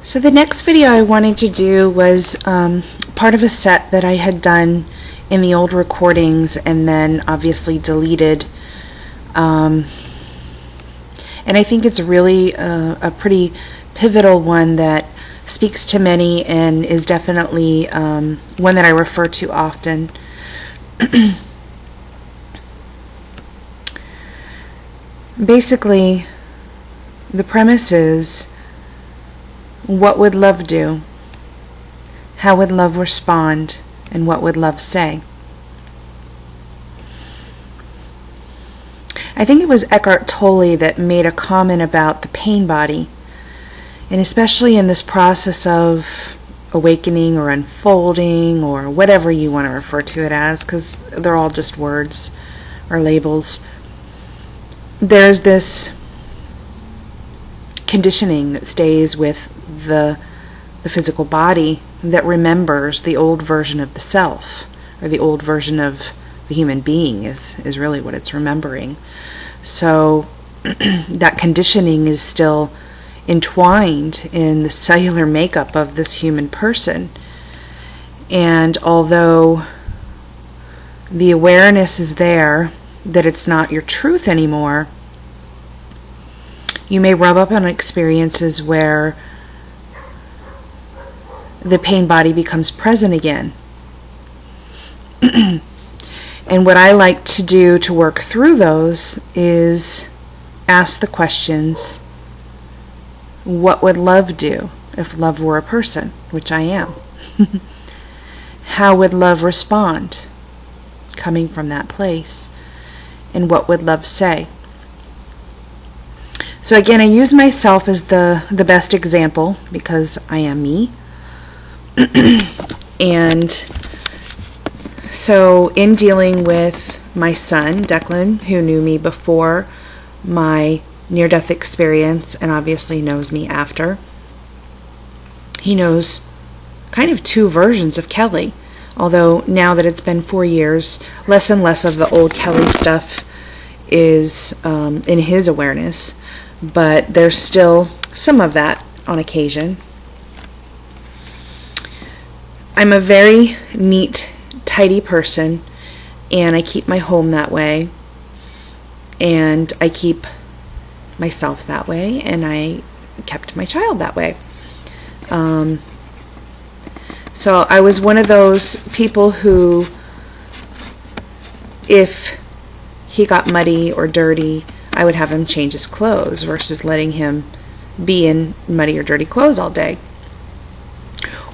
So the next video I wanted to do was part of a set that I had done in the old recordings and then obviously deleted. And I think it's really a pretty pivotal one that speaks to many and is definitely one that I refer to often. Basically, the premise is, what would love do? How would love respond? And what would love say? I think it was Eckhart Tolle that made a comment about the pain body, and especially in this process of awakening or unfolding or whatever you want to refer to it as, because they're all just words or labels. There's this conditioning that stays with the physical body that remembers the old version of the self, or the old version of the human being is really what it's remembering. So that conditioning is still entwined in the cellular makeup of this human person. And although the awareness is there that it's not your truth anymore, you may rub up on experiences where the pain body becomes present again. And what I like to do to work through those is ask the questions, what would love do if love were a person, which I am? How would love respond, coming from that place? And what would love say? So again, I use myself as the best example because I am me. And so in dealing with my son, Declan, who knew me before my near-death experience and obviously knows me after, he knows kind of two versions of Kelly. Although now that it's been 4 years, less and less of the old Kelly stuff is in his awareness, but there's still some of that on occasion. I'm a very neat, tidy person, and I keep my home that way, and I keep myself that way, and I kept my child that way. So I was one of those people who, if he got muddy or dirty, I would have him change his clothes versus letting him be in muddy or dirty clothes all day.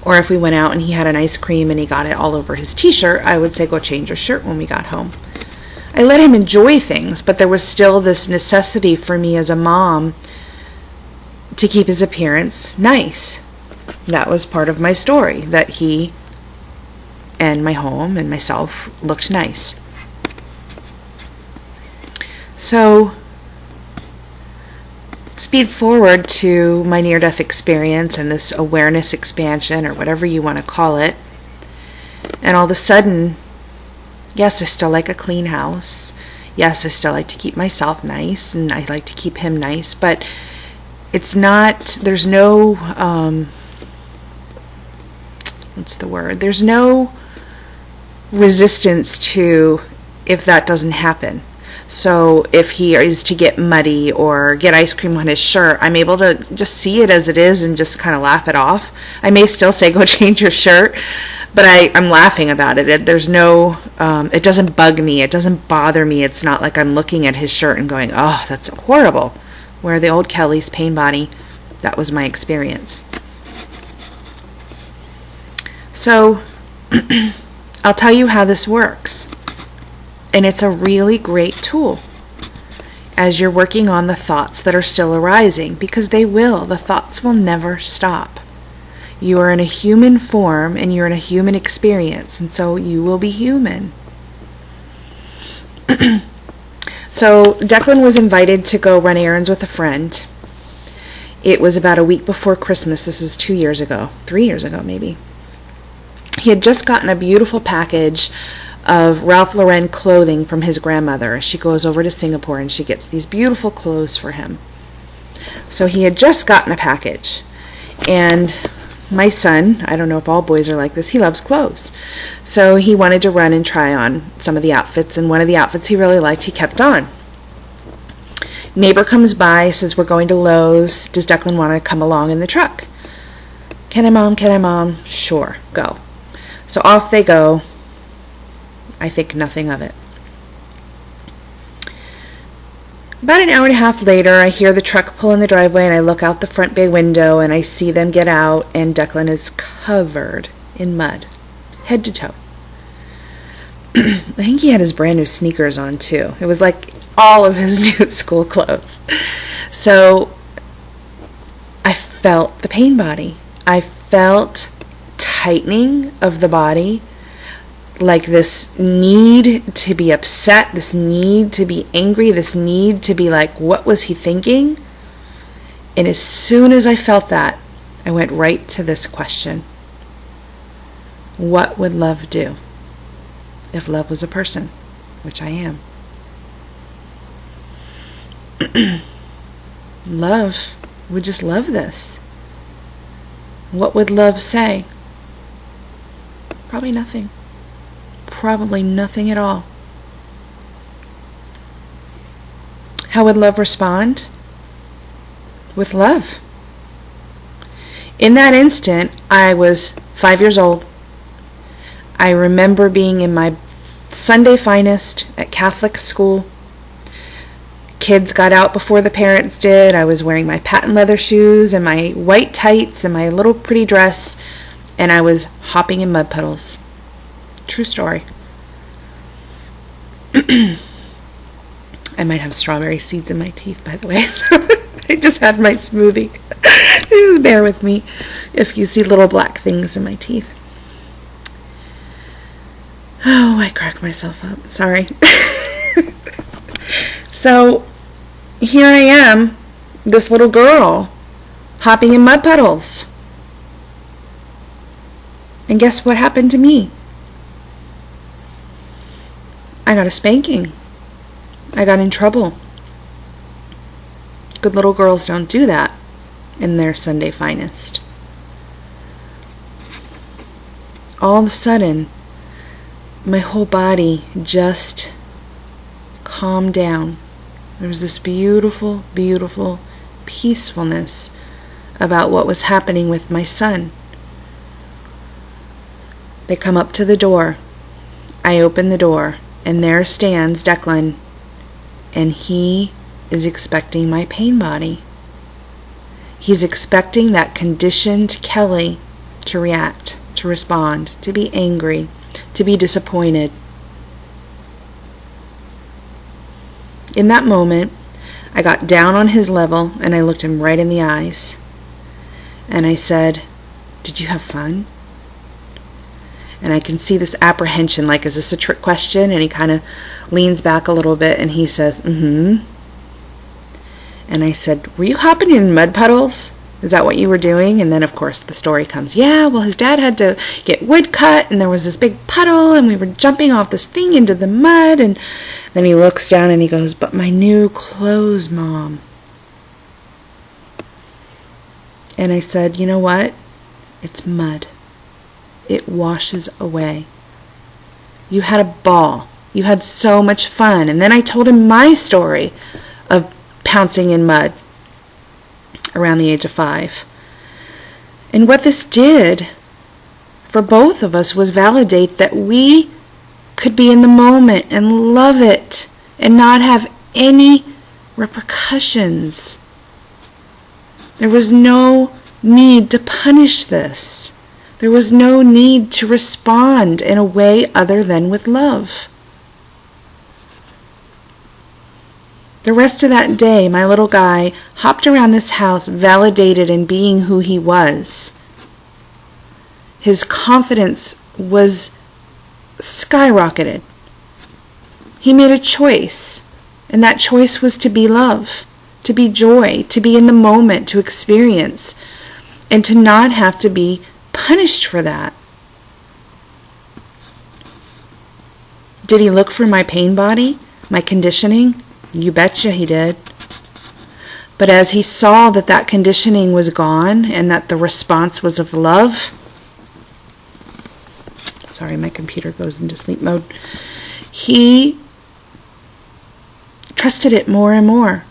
Or if we went out and he had an ice cream and he got it all over his t-shirt, I would say, go change your shirt when we got home. I let him enjoy things, but there was still this necessity for me as a mom to keep his appearance nice. That was part of my story, that he and my home and myself looked nice. So, speed forward to my near-death experience and this awareness expansion, or whatever you want to call it. And all of a sudden, yes, I still like a clean house. Yes, I still like to keep myself nice, and I like to keep him nice. But it's not, there's no, There's no resistance to if that doesn't happen. So if he is to get muddy or get ice cream on his shirt, I'm able to just see it as it is and just kind of laugh it off. I may still say, go change your shirt, but I'm laughing about it. There's no, it doesn't bug me. It doesn't bother me. It's not like I'm looking at his shirt and going, oh, that's horrible. Where the old Kelly's pain body, that was my experience. So I'll tell you how this works. And it's a really great tool as you're working on the thoughts that are still arising, because they will. The thoughts will never stop. You are in a human form and you're in a human experience, and so you will be human. So Declan was invited to go run errands with a friend. It was about a week before Christmas. This is 2 years ago, 3 years ago maybe. He had just gotten a beautiful package of Ralph Lauren clothing from his grandmother. She goes over to Singapore and she gets these beautiful clothes for him. So he had just gotten a package, And my son, I don't know if all boys are like this, he loves clothes. So he wanted to run and try on some of the outfits, and one of the outfits he really liked, he kept on. Neighbor comes by, says, we're going to Lowe's. Does Declan want to come along in the truck? Can I, Mom? Can I, Mom? Sure, go. So off they go. I think nothing of it. About an hour and a half later, I hear the truck pull in the driveway, and I look out the front bay window, and I see them get out, and Declan is covered in mud, head to toe. I think he had his brand new sneakers on, too. It was like all of his new school clothes. So I felt the pain body. I felt tightening of the body, like this need to be upset, this need to be angry, this need to be like, what was he thinking? And as soon as I felt that, I went right to this question. What would love do if love was a person, which I am? Love would just love this. What would love say? Probably nothing. Probably nothing at all. How would love respond? With love. In that instant, I was 5 years old. I remember being in my Sunday finest at Catholic school. Kids got out before the parents did. I was wearing my patent leather shoes and my white tights and my little pretty dress, and I was hopping in mud puddles. True story. I might have strawberry seeds in my teeth, by the way, so I just had my smoothie. Just bear with me if you see little black things in my teeth. Oh, I cracked myself up. Sorry. So, here I am, this little girl, hopping in mud puddles. And guess what happened to me? I got a spanking. I got in trouble. Good little girls don't do that in their Sunday finest. All of a sudden, my whole body just calmed down. There was this beautiful, beautiful peacefulness about what was happening with my son. They come up to the door. I open the door, and there stands Declan, and he is expecting my pain body. He's expecting that conditioned Kelly to react, to respond, to be angry, to be disappointed. In that moment, I got down on his level and I looked him right in the eyes. And I said, "Did you have fun?" And I can see this apprehension, like, is this a trick question? And he kind of leans back a little bit and he says, "Mm-hmm." And I said, "Were you hopping in mud puddles? Is that what you were doing?" And then, of course, the story comes. Yeah, well, his dad had to get wood cut, and there was this big puddle, and we were jumping off this thing into the mud. And then he looks down and he goes, "But my new clothes, Mom." And I said, "You know what? It's mud. It washes away. You had a ball. You had so much fun." And then I told him my story of pouncing in mud around the age of 5. And what this did for both of us was validate that we could be in the moment and love it and not have any repercussions. There was no need to punish this. There was no need to respond in a way other than with love. The rest of that day, my little guy hopped around this house, validated in being who he was. His confidence was skyrocketed. He made a choice, and that choice was to be love, to be joy, to be in the moment, to experience, and to not have to be punished for that. Did he look for my pain body, my conditioning? You betcha he did. But as he saw that that conditioning was gone and that the response was of love, sorry, my computer goes into sleep mode, he trusted it more and more.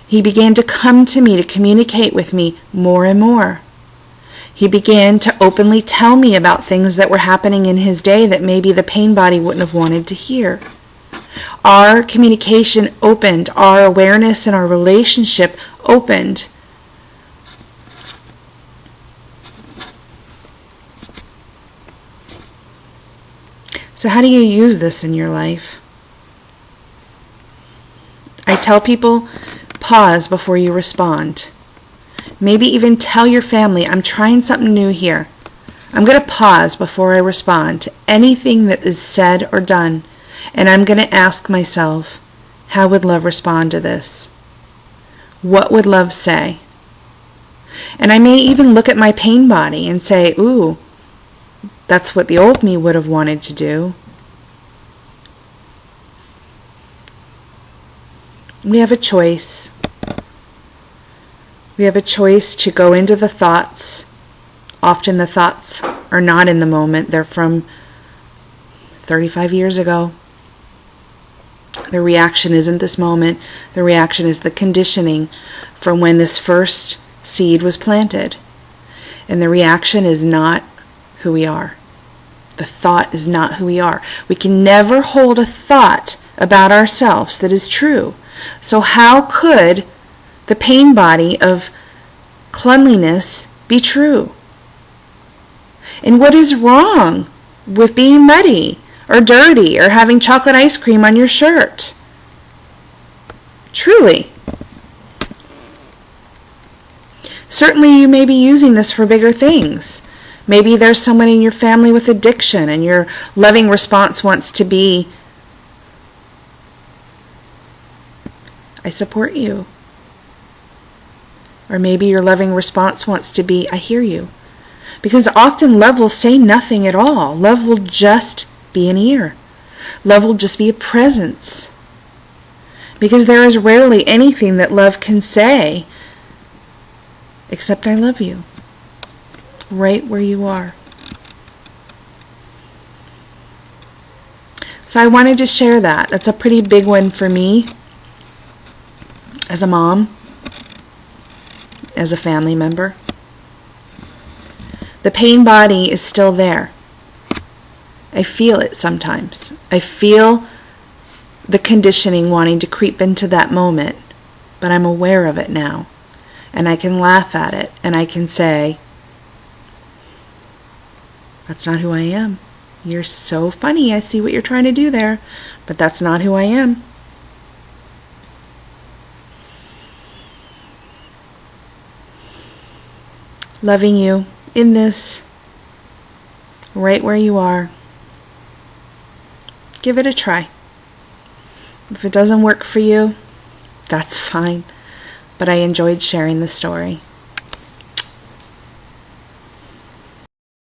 He began to come to me to communicate with me more and more. He began to openly tell me about things that were happening in his day that maybe the pain body wouldn't have wanted to hear. Our communication opened, our awareness and our relationship opened. So how do you use this in your life? I tell people, pause before you respond. Maybe even tell your family, I'm trying something new here. I'm going to pause before I respond to anything that is said or done. And I'm going to ask myself, how would love respond to this? What would love say? And I may even look at my pain body and say, ooh, that's what the old me would have wanted to do. We have a choice. We have a choice to go into the thoughts. Often the thoughts are not in the moment. They're from 35 years ago. The reaction isn't this moment. The reaction is the conditioning from when this first seed was planted. And the reaction is not who we are. The thought is not who we are. We can never hold a thought about ourselves that is true. So how could the pain body of cleanliness be true? And what is wrong with being muddy or dirty or having chocolate ice cream on your shirt? Truly. Certainly you may be using this for bigger things. Maybe there's someone in your family with addiction and your loving response wants to be, I support you. Or maybe your loving response wants to be, I hear you. Because often love will say nothing at all. Love will just be an ear. Love will just be a presence. Because there is rarely anything that love can say except I love you. Right where you are. So I wanted to share that. That's a pretty big one for me as a mom, as a family member. The pain body is still there. I feel it sometimes. I feel the conditioning wanting to creep into that moment, but I'm aware of it now. And I can laugh at it, and I can say, that's not who I am. You're so funny. I see what you're trying to do there, but that's not who I am. Loving you in this, right where you are. Give it a try. If it doesn't work for you, that's fine. But I enjoyed sharing the story.